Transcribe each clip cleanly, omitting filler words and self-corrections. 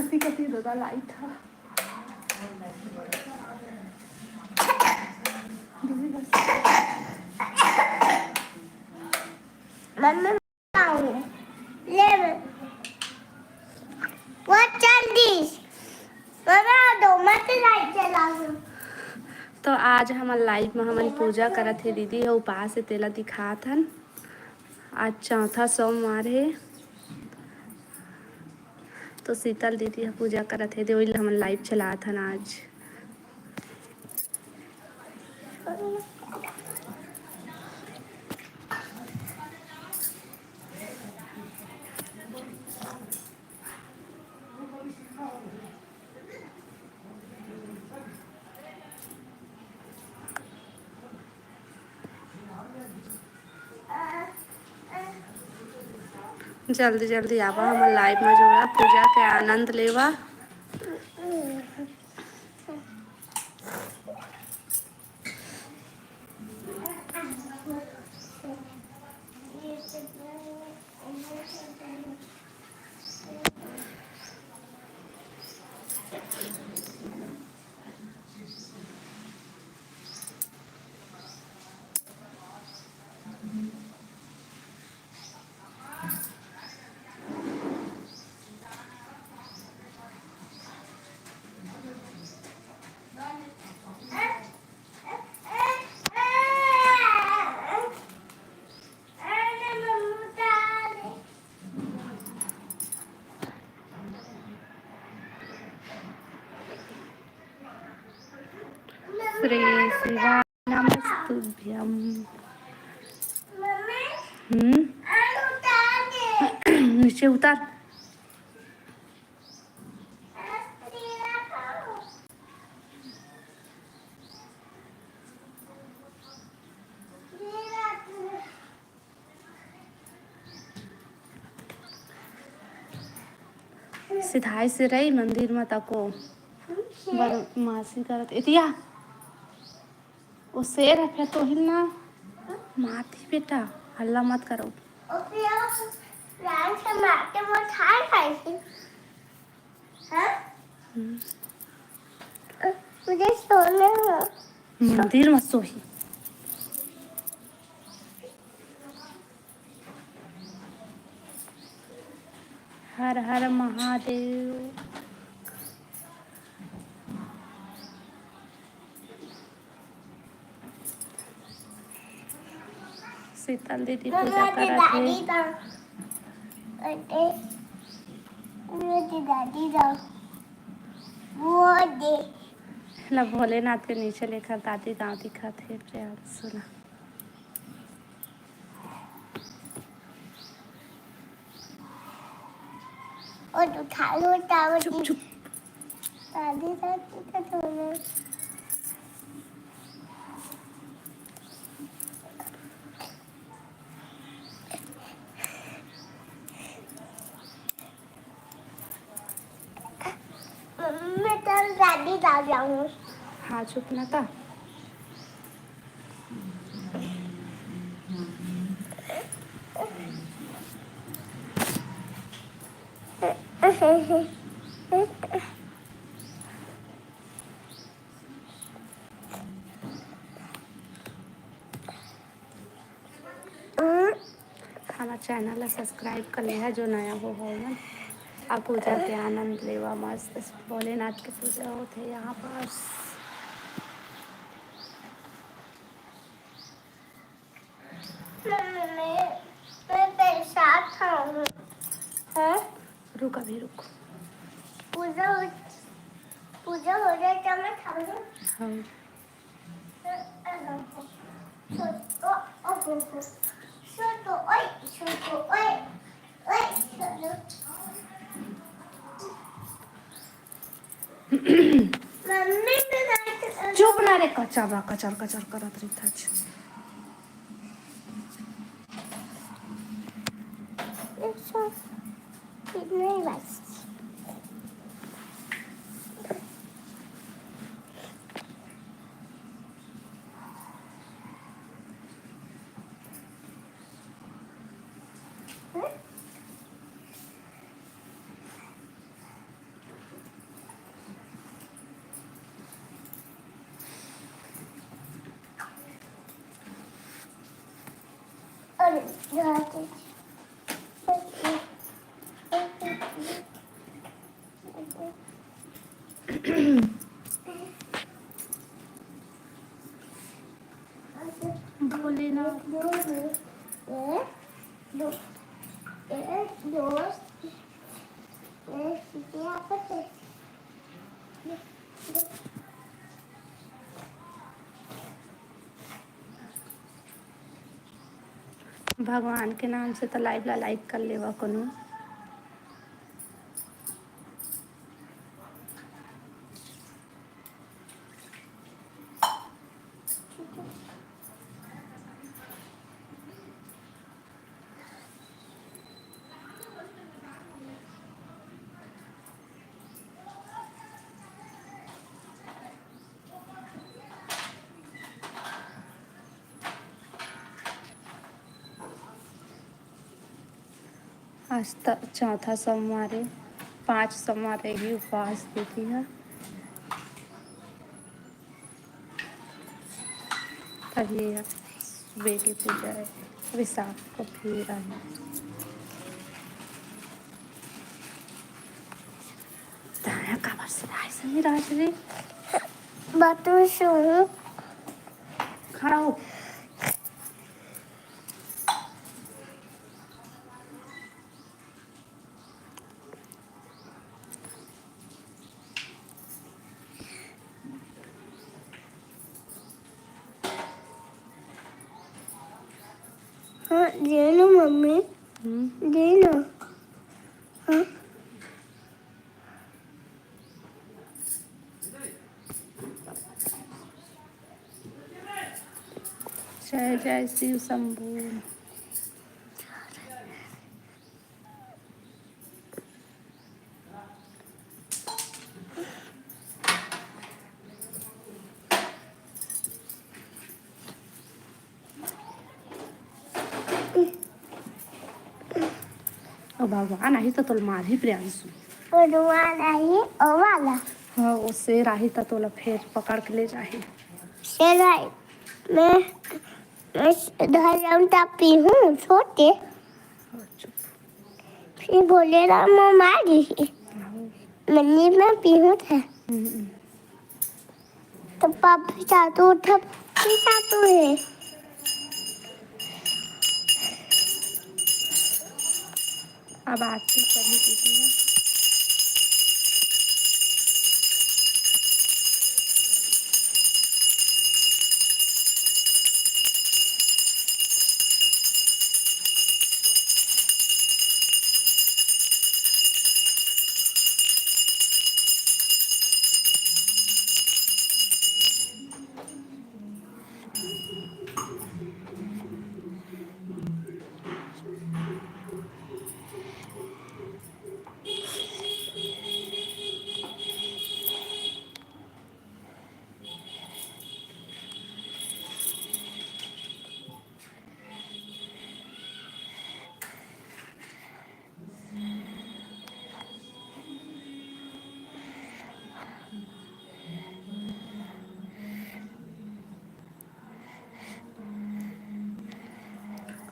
मस्ती करती है दादा लाइट था मम्मी ले व्हाट चल दिस बना दो मत लाइट चला दो। तो आज हमार लाइफ में हमारी पूजा करत है दीदी है उपास से तेला दिखात हन। आज चौथा सोमवार है तो शीतल दीदी है पूजा करत है वही हम लाइव चलात हन आज। जल्दी जल्दी आवा हमार लाइव में जोड़ा पूजा के आनंद लेवा। श्री शिवानमस्तुभ्यं। नीचे उतार। सिधाई से रही मंदिर में तको बदमाशी करत इतिया वो शेर है फिर तो हिलना माती बेटा हल्ला मत करो। मुझे सोना है। मंदिर में सोही। हर हर महादेव। शीतल दीदी पूजा करत है। ला भोलेनाथ के नीचे लेकर दादी गाँव दिखा थे प्यार सुना। और उठा लो चुप चुप। दादी दादी का सोना। मैं तो दादी जा जाऊँ। हाँ चुप ना था। हमारा चैनल सब्सक्राइब कर लिया जो नया वो हो ना। अब पूजा के आनंद लेवा मस्त भोलेनाथ की पूजा होती है यहाँ पर। मैं साथ खाऊँ। हाँ? रुक अभी रुक। पूजा हो जाए क्या मैं खाऊँ? हाँ। चुप ना रे कचर कचर कचर करत रही था। नहीं बस भोलेनाथ भगवान के नाम से तो लाइव ला लाइक कर लेवा कनु। आज तक चौथा सोमवार है, 5 सोमवार रहेगी उपवास देती है। तब ये सुबह की पूजा है, विशाख को फिर आई। काबर से राय सही राज रे बात में सुन खड़ा हो। हाँ दे लो मम्मी दे लो। हाँ जय जय शिव शंभू। और भगवान आई तो तोल मार ही प्रियांशु। भगवान आई ओ वाला हाँ वो शेर आई तो तोला फिर पकड़ के ले जाही। शेर आई मैं इधर जाऊँ तब पी हूँ छोटे फिर बोले राम मारी मन्नी में पी हूँ था तो पापा चाटू उठा चाटू है। अब आरती करनी पीती है।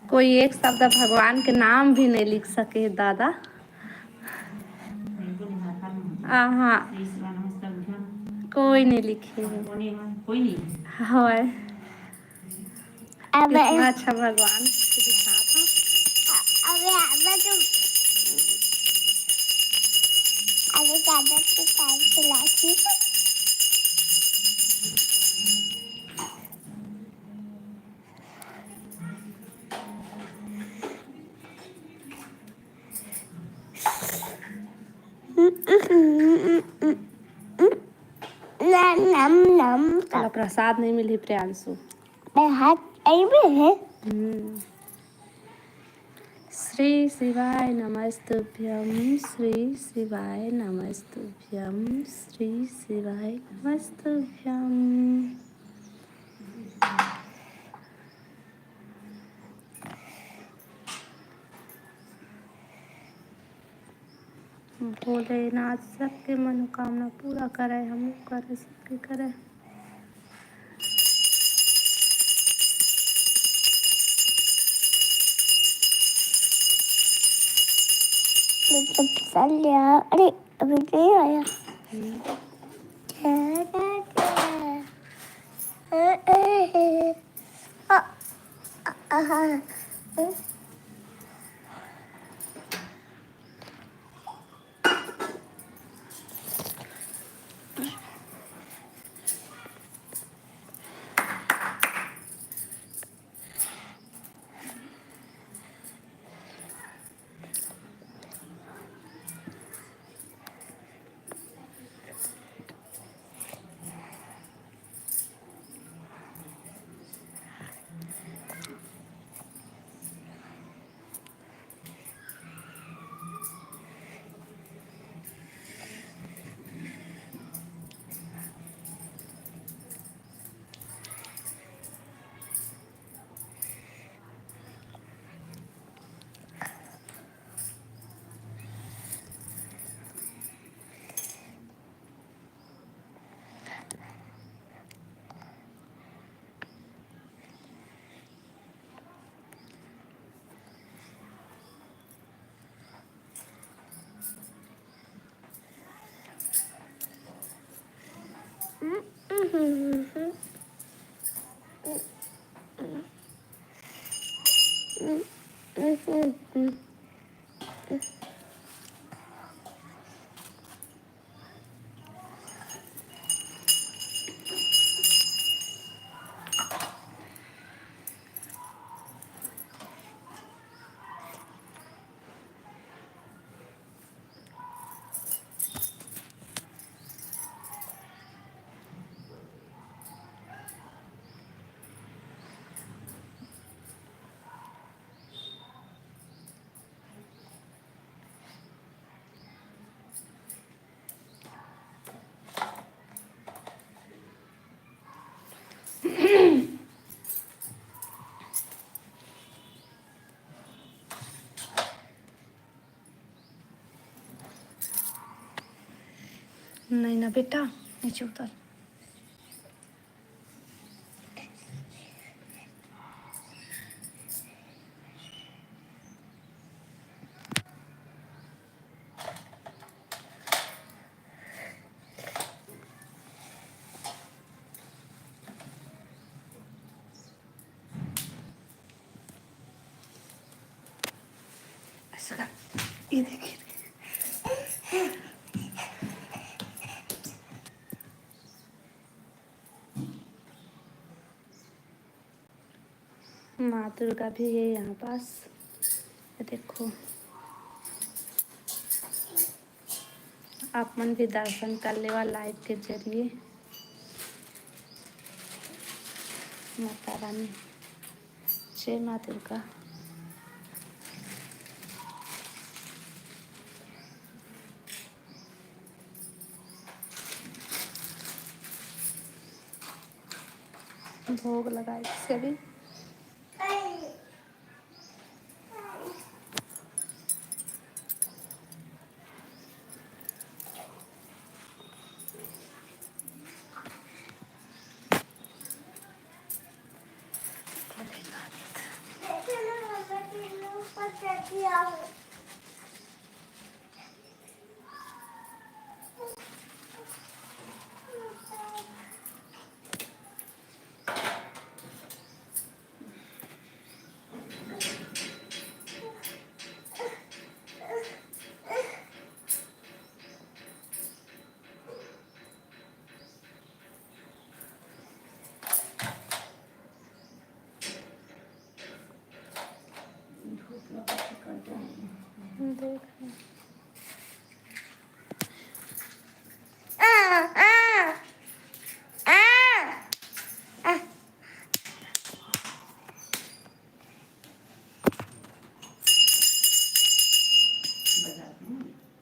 कोई एक शब्द भगवान के नाम भी नहीं लिख सके दादा। हाँ कोई नहीं लिखे कोई नहीं है। अब कितना अच्छा भगवान दिखा था। अब तुम अभी दादा के टाइम खिलाती नम नम तोला प्रसाद नहीं मिली प्रियांशु। हाथ आई भी है। श्री शिवाय नमस्तुभ्यं श्री शिवाय नमस्तुभ्यं श्री शिवाय नमस्तुभ्यं। भोलेनाथ सबके मनोकामना पूरा करे, हम करे सबके करे। चल गया अरे अभी नहीं आया नहीं ना बेटा, नीचे उतर। ऐसा कर, ये देखिए माँ दुर्गा भी है यहाँ पास। ये देखो, आप मन भी दर्शन कर लेवा लाइव के जरिए। माता रानी, जय माँ दुर्गा। भोग लगाए इससे भी। चलो